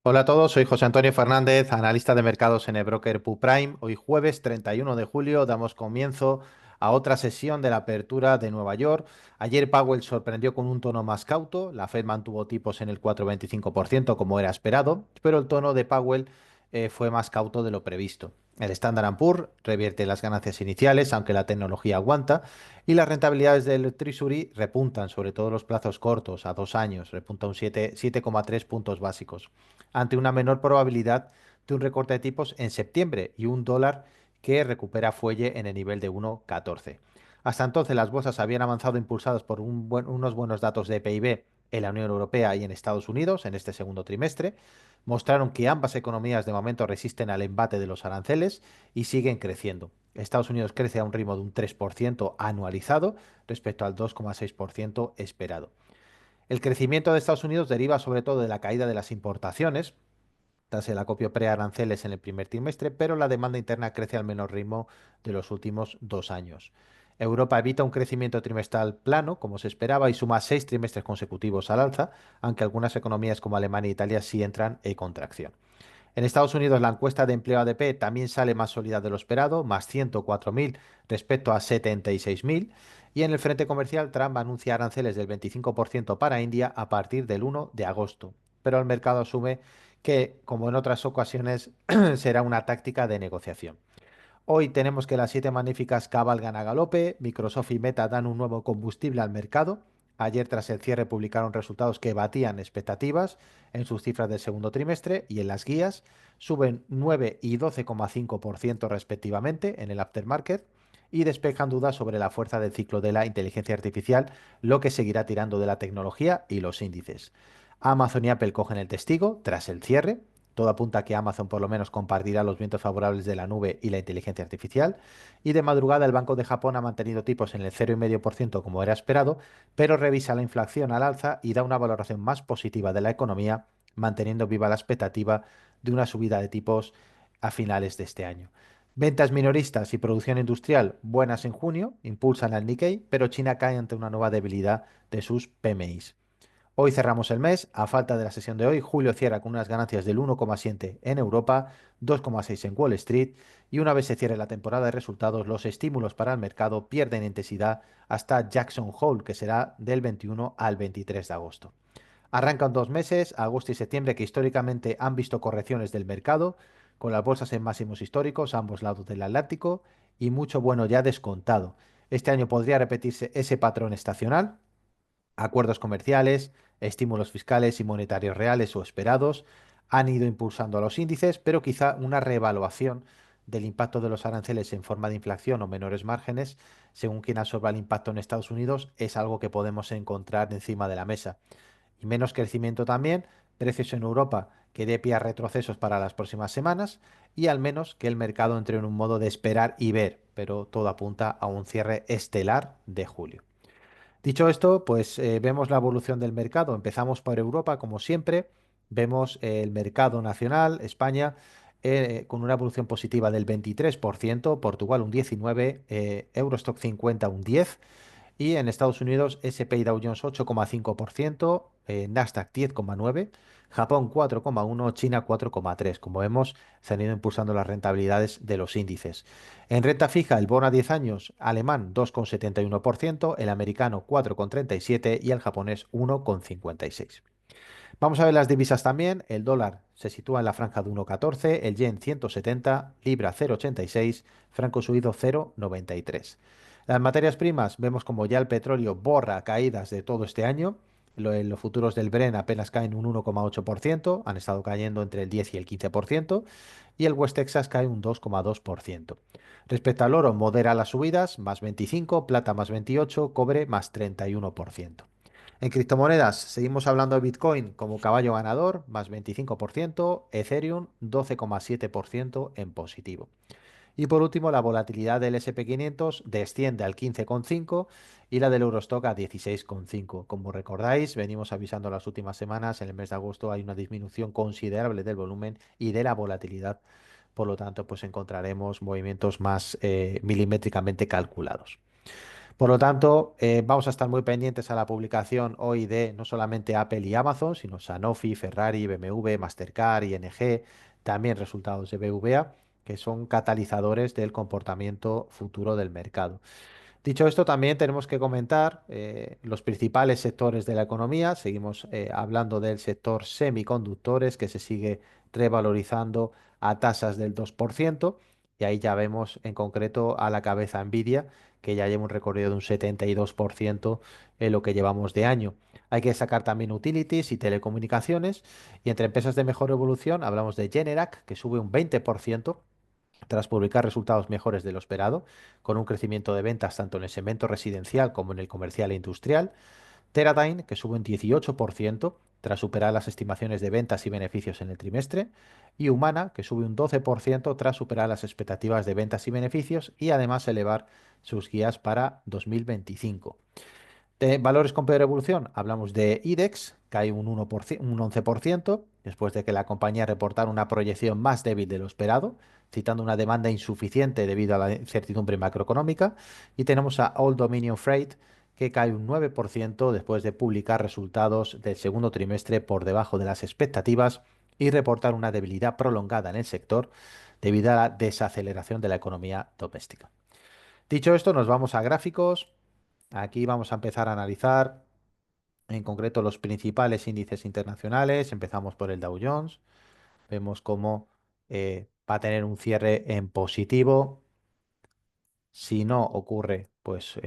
Hola a todos, soy José Antonio Fernández, analista de mercados en el broker PUPrime. Hoy jueves 31 de julio damos comienzo a otra sesión de la apertura de Nueva York. Ayer Powell sorprendió con un tono más cauto, la Fed mantuvo tipos en el 4,25% como era esperado, pero el tono de Powell fue más cauto de lo previsto. El Standard Poor's revierte las ganancias iniciales, aunque la tecnología aguanta, y las rentabilidades del Treasury repuntan, sobre todo los plazos cortos, a 2 años, repunta un 7,3 puntos básicos ante una menor probabilidad de un recorte de tipos en septiembre y un dólar que recupera fuelle en el nivel de 1,14. Hasta entonces las bolsas habían avanzado impulsadas por unos buenos datos de PIB en la Unión Europea y en Estados Unidos en este segundo trimestre. Mostraron que ambas economías de momento resisten al embate de los aranceles y siguen creciendo. Estados Unidos crece a un ritmo de un 3% anualizado respecto al 2,6% esperado. El crecimiento de Estados Unidos deriva sobre todo de la caída de las importaciones, tras el acopio prearanceles en el primer trimestre, pero la demanda interna crece al menor ritmo de los últimos 2 años. Europa evita un crecimiento trimestral plano, como se esperaba, y suma 6 trimestres consecutivos al alza, aunque algunas economías como Alemania e Italia sí entran en contracción. En Estados Unidos, la encuesta de empleo ADP también sale más sólida de lo esperado, más 104.000 respecto a 76.000. Y en el frente comercial, Trump anuncia aranceles del 25% para India a partir del 1 de agosto. Pero el mercado asume que, como en otras ocasiones, será una táctica de negociación. Hoy tenemos que las siete magníficas cabalgan a galope, Microsoft y Meta dan un nuevo combustible al mercado. Ayer tras el cierre publicaron resultados que batían expectativas en sus cifras del segundo trimestre y en las guías suben 9 y 12,5% respectivamente en el aftermarket y despejan dudas sobre la fuerza del ciclo de la inteligencia artificial, lo que seguirá tirando de la tecnología y los índices. Amazon y Apple cogen el testigo tras el cierre. Todo apunta a que Amazon por lo menos compartirá los vientos favorables de la nube y la inteligencia artificial. Y de madrugada el Banco de Japón ha mantenido tipos en el 0,5% como era esperado, pero revisa la inflación al alza y da una valoración más positiva de la economía, manteniendo viva la expectativa de una subida de tipos a finales de este año. Ventas minoristas y producción industrial buenas en junio, impulsan al Nikkei, pero China cae ante una nueva debilidad de sus PMIs. Hoy cerramos el mes, a falta de la sesión de hoy, julio cierra con unas ganancias del 1,7 en Europa, 2,6 en Wall Street y una vez se cierre la temporada de resultados, los estímulos para el mercado pierden intensidad hasta Jackson Hole, que será del 21 al 23 de agosto. Arrancan 2 meses, agosto y septiembre, que históricamente han visto correcciones del mercado, con las bolsas en máximos históricos a ambos lados del Atlántico y mucho bueno ya descontado. Este año podría repetirse ese patrón estacional. Acuerdos comerciales, estímulos fiscales y monetarios reales o esperados han ido impulsando a los índices, pero quizá una reevaluación del impacto de los aranceles en forma de inflación o menores márgenes, según quien absorba el impacto en Estados Unidos, es algo que podemos encontrar encima de la mesa. Y menos crecimiento también, precios en Europa que dé pie a retrocesos para las próximas semanas y al menos que el mercado entre en un modo de esperar y ver, pero todo apunta a un cierre estelar de julio. Dicho esto, pues vemos la evolución del mercado. Empezamos por Europa, como siempre. Vemos el mercado nacional, España, con una evolución positiva del 23%, Portugal un 19%, Eurostock 50 un 10%, y en Estados Unidos S&P Dow Jones 8,5%, Nasdaq 10,9%, Japón 4,1%, China 4,3%. Como vemos, se han ido impulsando las rentabilidades de los índices. En renta fija, el bono a 10 años alemán 2,71%, el americano 4,37% y el japonés 1,56%. Vamos a ver las divisas también. El dólar se sitúa en la franja de 1,14, el yen 170, libra 0,86, franco suizo 0,93. Las materias primas, vemos como ya el petróleo borra caídas de todo este año. Los futuros del Bren apenas caen un 1,8%, han estado cayendo entre el 10 y el 15%, y el West Texas cae un 2,2%. Respecto al oro, modera las subidas, más 25, plata más 28, cobre más 31%. En criptomonedas, seguimos hablando de Bitcoin como caballo ganador, más 25%, Ethereum 12,7% en positivo. Y por último, la volatilidad del SP500 desciende al 15,5 y la del Eurostock a 16,5. Como recordáis, venimos avisando las últimas semanas, en el mes de agosto hay una disminución considerable del volumen y de la volatilidad. Por lo tanto, pues encontraremos movimientos más milimétricamente calculados. Por lo tanto, vamos a estar muy pendientes a la publicación hoy de no solamente Apple y Amazon, sino Sanofi, Ferrari, BMW, Mastercard, ING, también resultados de BVA, que son catalizadores del comportamiento futuro del mercado. Dicho esto, también tenemos que comentar los principales sectores de la economía. Seguimos hablando del sector semiconductores, que se sigue revalorizando a tasas del 2%. Y ahí ya vemos en concreto a la cabeza Nvidia, que ya lleva un recorrido de un 72% en lo que llevamos de año. Hay que sacar también utilities y telecomunicaciones. Y entre empresas de mejor evolución hablamos de Generac, que sube un 20% tras publicar resultados mejores de lo esperado, con un crecimiento de ventas tanto en el segmento residencial como en el comercial e industrial. Teradyne, que sube un 18% tras superar las estimaciones de ventas y beneficios en el trimestre. Y Humana, que sube un 12% tras superar las expectativas de ventas y beneficios y además elevar sus guías para 2025. De valores con peor evolución, hablamos de IDEX, cae un 1%, un 11%, después de que la compañía reportara una proyección más débil de lo esperado, citando una demanda insuficiente debido a la incertidumbre macroeconómica. Y tenemos a Old Dominion Freight, que cae un 9% después de publicar resultados del segundo trimestre por debajo de las expectativas y reportar una debilidad prolongada en el sector debido a la desaceleración de la economía doméstica. Dicho esto, nos vamos a gráficos. Aquí vamos a empezar a analizar en concreto los principales índices internacionales. Empezamos por el Dow Jones. Vemos cómo va a tener un cierre en positivo. Si no ocurre, pues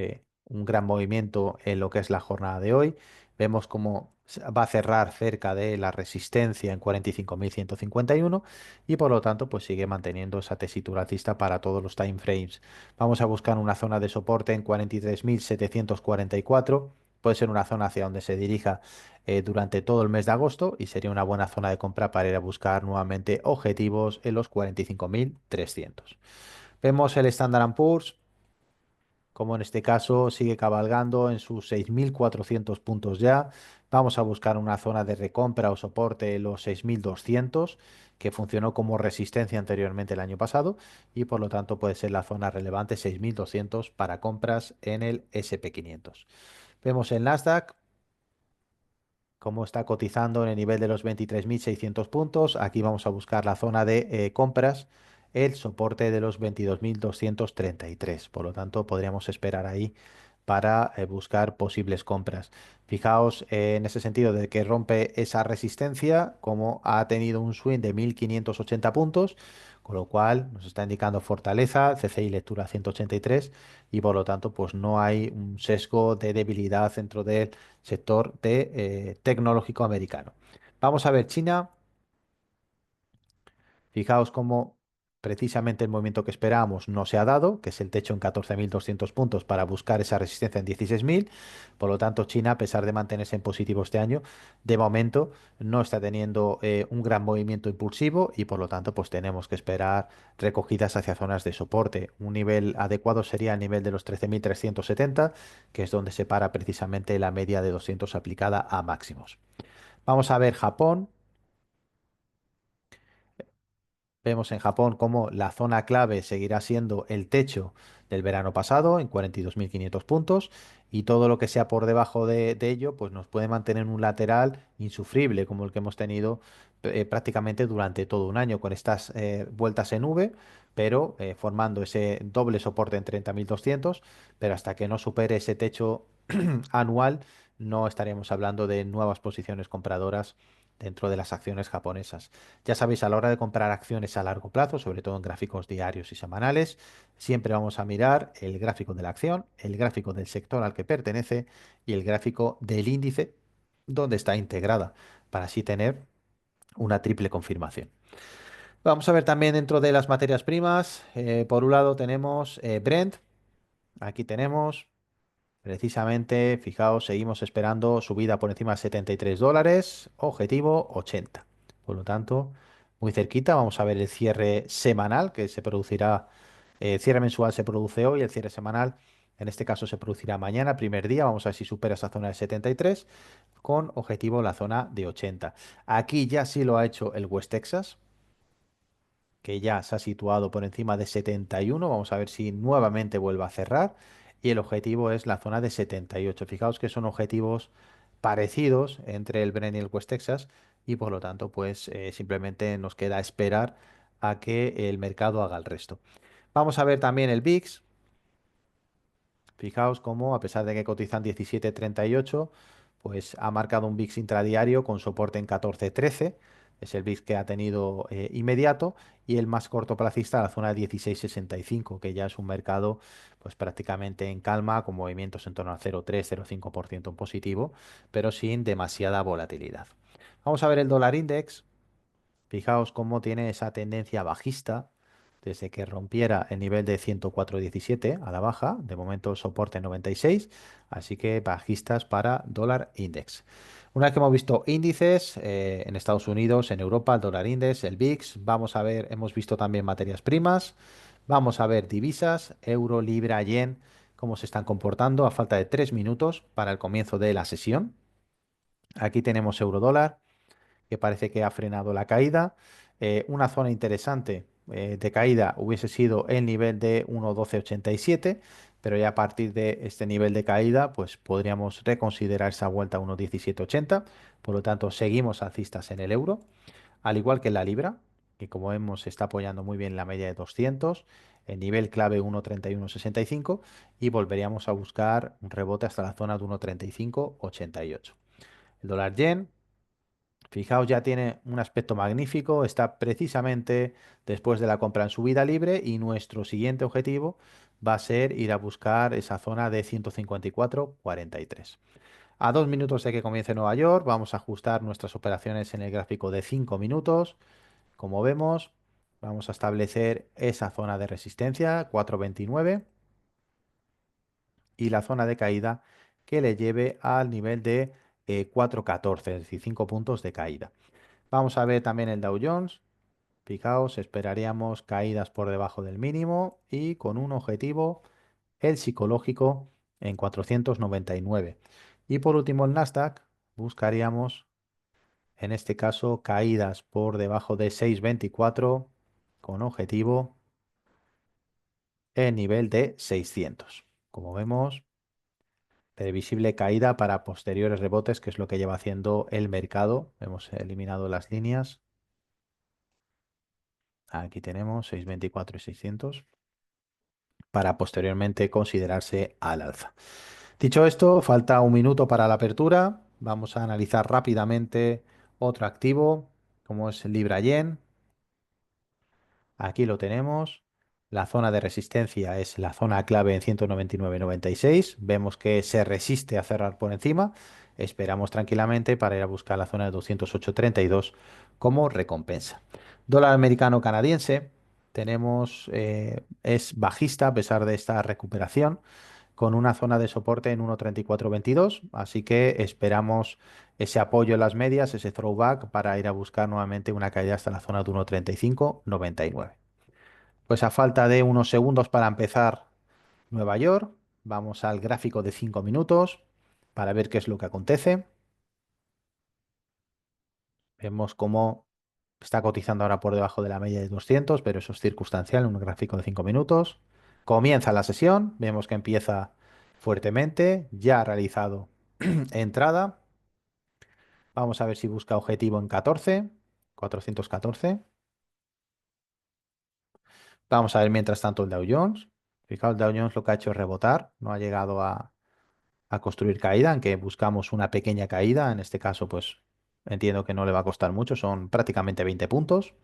un gran movimiento en lo que es la jornada de hoy. Vemos cómo va a cerrar cerca de la resistencia en 45.151 y por lo tanto pues sigue manteniendo esa tesitura alcista para todos los time frames. Vamos a buscar una zona de soporte en 43.744. Puede ser una zona hacia donde se dirija durante todo el mes de agosto y sería una buena zona de compra para ir a buscar nuevamente objetivos en los 45.300. Vemos el Standard Poor's, como en este caso sigue cabalgando en sus 6.400 puntos ya. Vamos a buscar una zona de recompra o soporte en los 6.200, que funcionó como resistencia anteriormente el año pasado y por lo tanto puede ser la zona relevante 6.200 para compras en el SP500. Vemos el Nasdaq cómo está cotizando en el nivel de los 23.600 puntos. Aquí vamos a buscar la zona de compras, el soporte de los 22.233. Por lo tanto, podríamos esperar ahí para buscar posibles compras. Fijaos en ese sentido de que rompe esa resistencia, como ha tenido un swing de 1.580 puntos, con lo cual nos está indicando fortaleza, CCI lectura 183 y por lo tanto pues no hay un sesgo de debilidad dentro del sector de, tecnológico americano. Vamos a ver China. Fijaos cómo precisamente el movimiento que esperábamos no se ha dado, que es el techo en 14.200 puntos para buscar esa resistencia en 16.000. Por lo tanto, China, a pesar de mantenerse en positivo este año, de momento no está teniendo un gran movimiento impulsivo y por lo tanto, pues tenemos que esperar recogidas hacia zonas de soporte. Un nivel adecuado sería el nivel de los 13.370, que es donde se para precisamente la media de 200 aplicada a máximos. Vamos a ver Japón. Vemos en Japón cómo la zona clave seguirá siendo el techo del verano pasado en 42.500 puntos y todo lo que sea por debajo de ello pues nos puede mantener en un lateral insufrible como el que hemos tenido prácticamente durante todo un año con estas vueltas en V, pero formando ese doble soporte en 30.200, pero hasta que no supere ese techo anual no estaríamos hablando de nuevas posiciones compradoras dentro de las acciones japonesas. Ya sabéis, a la hora de comprar acciones a largo plazo, sobre todo en gráficos diarios y semanales, siempre vamos a mirar el gráfico de la acción, el gráfico del sector al que pertenece y el gráfico del índice donde está integrada, para así tener una triple confirmación. Vamos a ver también dentro de las materias primas. Por un lado tenemos Brent, aquí tenemos. Precisamente, fijaos, seguimos esperando subida por encima de $73, objetivo 80. Por lo tanto, muy cerquita, vamos a ver el cierre semanal que se producirá, el cierre mensual se produce hoy, el cierre semanal en este caso se producirá mañana, primer día, vamos a ver si supera esa zona de 73 con objetivo la zona de 80. Aquí ya sí lo ha hecho el West Texas, que ya se ha situado por encima de 71. Vamos a ver si nuevamente vuelve a cerrar. y el objetivo es la zona de 78. Fijaos que son objetivos parecidos entre el Brent y el West Texas y por lo tanto pues simplemente nos queda esperar a que el mercado haga el resto. Vamos a ver también el VIX. Fijaos cómo, a pesar de que cotizan 17,38, pues ha marcado un VIX intradiario con soporte en 14,13. Es el VIX que ha tenido inmediato y el más cortoplacista la zona de 16,65, que ya es un mercado pues prácticamente en calma, con movimientos en torno al 0,3-0,5% en positivo, pero sin demasiada volatilidad. Vamos a ver el dólar index. Fijaos cómo tiene esa tendencia bajista desde que rompiera el nivel de 104,17 a la baja, de momento soporte 96, así que bajistas para dólar index. Una vez que hemos visto índices en Estados Unidos, en Europa, el dólar index, el VIX, vamos a ver, hemos visto también materias primas, vamos a ver divisas, euro, libra, yen, cómo se están comportando a falta de 3 minutos para el comienzo de la sesión. Aquí tenemos euro dólar que parece que ha frenado la caída. Una zona interesante de caída hubiese sido el nivel de 1,1287, pero ya a partir de este nivel de caída, pues podríamos reconsiderar esa vuelta a 1,1780. Por lo tanto, seguimos alcistas en el euro, al igual que en la libra, que como vemos se está apoyando muy bien en la media de 200, el nivel clave 1,3165 y volveríamos a buscar un rebote hasta la zona de 1,3588. El dólar yen, fijaos, ya tiene un aspecto magnífico, está precisamente después de la compra en subida libre y nuestro siguiente objetivo va a ser ir a buscar esa zona de 154,43. A 2 minutos de que comience Nueva York, vamos a ajustar nuestras operaciones en el gráfico de 5 minutos. Como vemos, vamos a establecer esa zona de resistencia, 4,29, y la zona de caída que le lleve al nivel de 4,14, es decir, 5 puntos de caída. Vamos a ver también el Dow Jones. Fijaos, esperaríamos caídas por debajo del mínimo y con un objetivo, el psicológico, en 499. Y por último, el Nasdaq, buscaríamos, en este caso, caídas por debajo de 624 con objetivo en nivel de 600. Como vemos, previsible caída para posteriores rebotes, que es lo que lleva haciendo el mercado. Hemos eliminado las líneas. Aquí tenemos 624 y 600 para posteriormente considerarse al alza. Dicho esto, falta 1 minuto para la apertura. Vamos a analizar rápidamente otro activo, como es Libra Yen. Aquí lo tenemos. La zona de resistencia es la zona clave en 199,96. Vemos que se resiste a cerrar por encima. Esperamos tranquilamente para ir a buscar la zona de 208,32 como recompensa. Dólar americano canadiense. Tenemos, es bajista a pesar de esta recuperación, con una zona de soporte en 1,3422. Así que esperamos ese apoyo en las medias, ese throwback, para ir a buscar nuevamente una caída hasta la zona de 1,3599. Pues a falta de unos segundos para empezar Nueva York, vamos al gráfico de 5 minutos para ver qué es lo que acontece. Vemos cómo está cotizando ahora por debajo de la media de 200, pero eso es circunstancial en un gráfico de 5 minutos. Comienza la sesión, vemos que empieza fuertemente, ya ha realizado entrada. Vamos a ver si busca objetivo en 14, 414. Vamos a ver mientras tanto el Dow Jones. Fijaos, el Dow Jones lo que ha hecho es rebotar, no ha llegado a construir caída, aunque buscamos una pequeña caída. En este caso, pues entiendo que no le va a costar mucho, son prácticamente 20 puntos.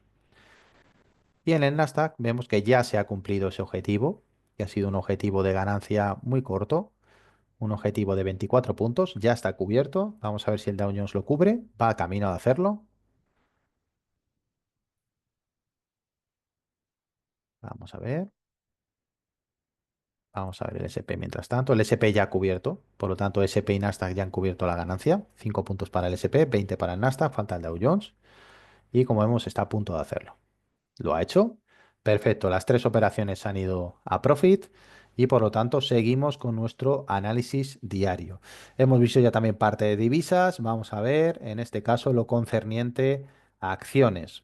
Y en el Nasdaq vemos que ya se ha cumplido ese objetivo, que ha sido un objetivo de ganancia muy corto, un objetivo de 24 puntos, ya está cubierto. Vamos a ver si el Dow Jones lo cubre, va a camino de hacerlo. Vamos a ver. Vamos a ver el SP mientras tanto. El SP ya ha cubierto, por lo tanto SP y Nasdaq ya han cubierto la ganancia. 5 puntos para el SP, 20 para el Nasdaq, falta el Dow Jones. Y como vemos está a punto de hacerlo. ¿Lo ha hecho? Perfecto, las tres operaciones han ido a profit y por lo tanto seguimos con nuestro análisis diario. Hemos visto ya también parte de divisas. Vamos a ver en este caso lo concerniente a acciones.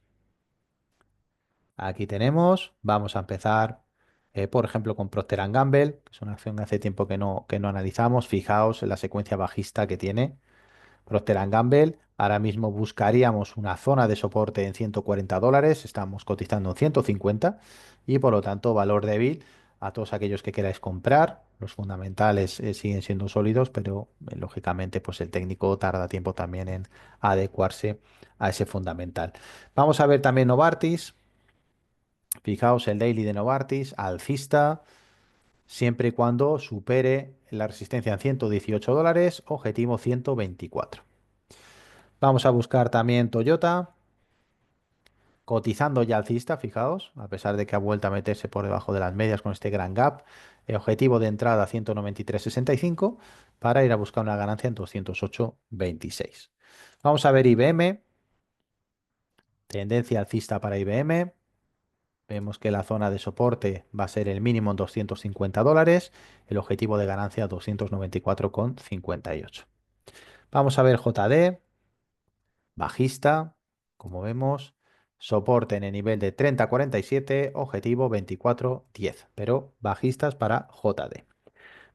Aquí tenemos, vamos a empezar por ejemplo, con Procter Gamble, que es una acción que hace tiempo que no analizamos. Fijaos en la secuencia bajista que tiene Procter Gamble. Ahora mismo buscaríamos una zona de soporte en $140, estamos cotizando en 150 y por lo tanto valor débil a todos aquellos que queráis comprar. Los fundamentales siguen siendo sólidos, pero lógicamente pues el técnico tarda tiempo también en adecuarse a ese fundamental. Vamos a ver también Novartis. Fijaos el daily de Novartis, alcista, siempre y cuando supere la resistencia en $118, objetivo 124. Vamos a buscar también Toyota, cotizando ya alcista, fijaos, a pesar de que ha vuelto a meterse por debajo de las medias con este gran gap. El objetivo de entrada 193,65 para ir a buscar una ganancia en 208,26. Vamos a ver IBM, tendencia alcista para IBM. Vemos que la zona de soporte va a ser el mínimo en $250, el objetivo de ganancia 294,58. Vamos a ver JD. Bajista, como vemos, soporte en el nivel de 30,47, objetivo 24,10, pero bajistas para JD.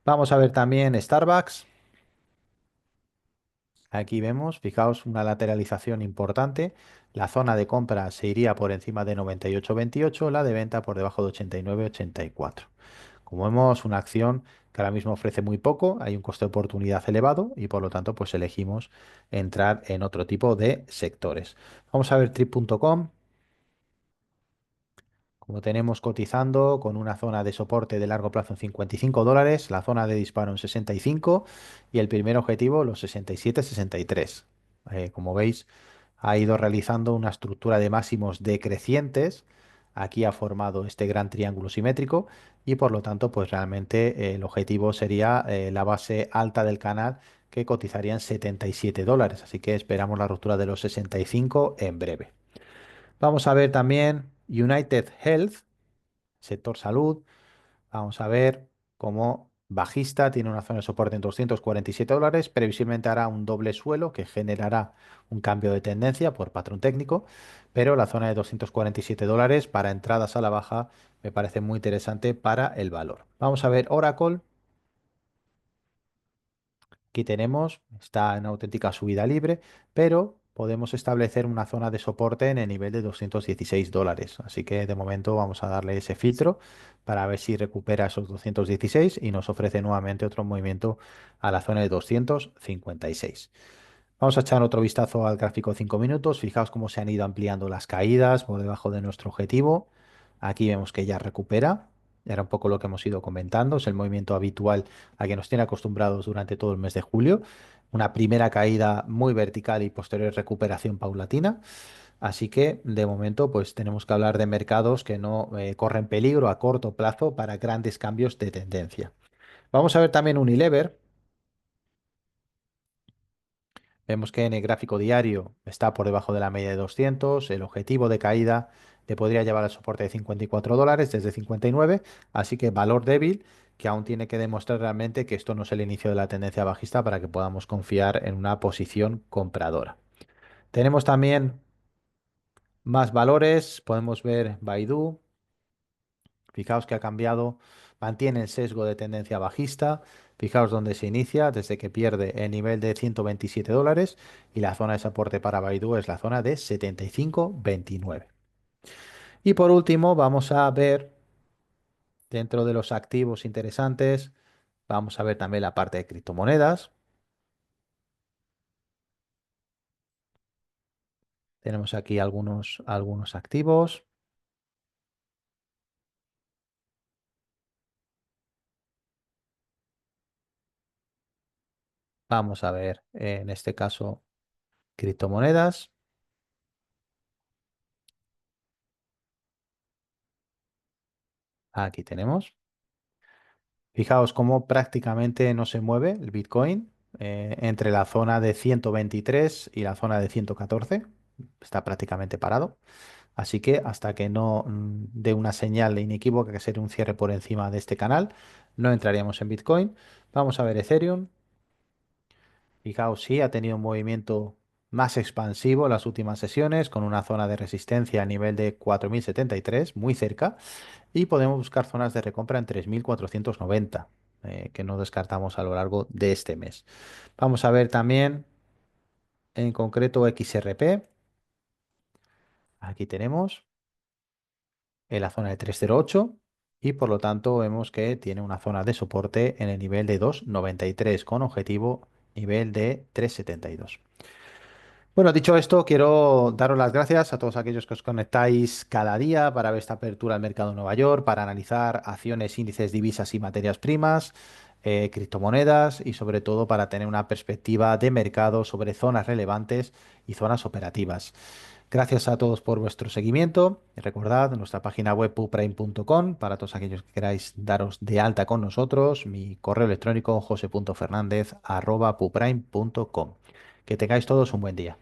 Vamos a ver también Starbucks. Aquí vemos, fijaos, una lateralización importante. La zona de compra se iría por encima de 98,28, la de venta por debajo de 89,84. Como vemos, una acción que ahora mismo ofrece muy poco, hay un coste de oportunidad elevado y por lo tanto pues elegimos entrar en otro tipo de sectores. Vamos a ver trip.com. Como tenemos cotizando con una zona de soporte de largo plazo en $55, la zona de disparo en 65 y el primer objetivo los 67,63. Como veis, ha ido realizando una estructura de máximos decrecientes. Aquí ha formado este gran triángulo simétrico y por lo tanto, pues realmente el objetivo sería la base alta del canal que cotizaría en $77. Así que esperamos la ruptura de los 65 en breve. Vamos a ver también United Health, sector salud. Vamos a ver cómo bajista tiene una zona de soporte en $247. Previsiblemente hará un doble suelo que generará un cambio de tendencia por patrón técnico, pero la zona de $247 para entradas a la baja me parece muy interesante para el valor. Vamos a ver Oracle. Aquí tenemos, está en auténtica subida libre, pero podemos establecer una zona de soporte en el nivel de $216. Así que de momento vamos a darle ese filtro para ver si recupera esos 216 y nos ofrece nuevamente otro movimiento a la zona de 256. Vamos a echar otro vistazo al gráfico de 5 minutos. Fijaos cómo se han ido ampliando las caídas por debajo de nuestro objetivo. Aquí vemos que ya recupera. Era un poco lo que hemos ido comentando. Es el movimiento habitual a que nos tiene acostumbrados durante todo el mes de julio. Una primera caída muy vertical y posterior recuperación paulatina. Así que de momento pues tenemos que hablar de mercados que no corren peligro a corto plazo para grandes cambios de tendencia. Vamos a ver también Unilever. Vemos que en el gráfico diario está por debajo de la media de 200. El objetivo de caída le podría llevar al soporte de $54 desde 59. Así que valor débil que aún tiene que demostrar realmente que esto no es el inicio de la tendencia bajista para que podamos confiar en una posición compradora. Tenemos también más valores. Podemos ver Baidu. Fijaos que ha cambiado, mantiene el sesgo de tendencia bajista. Fijaos dónde se inicia, desde que pierde el nivel de $127 y la zona de soporte para Baidu es la zona de 75,29. Y por último, vamos a ver dentro de los activos interesantes, vamos a ver también la parte de criptomonedas. Tenemos aquí algunos activos. Vamos a ver en este caso criptomonedas. Aquí tenemos. Fijaos cómo prácticamente no se mueve el Bitcoin entre la zona de 123 y la zona de 114. Está prácticamente parado. Así que hasta que no dé una señal inequívoca que sería un cierre por encima de este canal, no entraríamos en Bitcoin. Vamos a ver Ethereum. Fijaos, sí, ha tenido un movimiento más expansivo en las últimas sesiones, con una zona de resistencia a nivel de 4.073, muy cerca, y podemos buscar zonas de recompra en 3.490, que no descartamos a lo largo de este mes. Vamos a ver también en concreto XRP. Aquí tenemos en la zona de 308 y por lo tanto vemos que tiene una zona de soporte en el nivel de 2,93 con objetivo nivel de 3,72. Bueno, dicho esto, quiero daros las gracias a todos aquellos que os conectáis cada día para ver esta apertura al mercado de Nueva York, para analizar acciones, índices, divisas y materias primas, criptomonedas y sobre todo para tener una perspectiva de mercado sobre zonas relevantes y zonas operativas. Gracias a todos por vuestro seguimiento. Y recordad nuestra página web puprime.com para todos aquellos que queráis daros de alta con nosotros. Mi correo electrónico jose.fernandez@puprime.com. Que tengáis todos un buen día.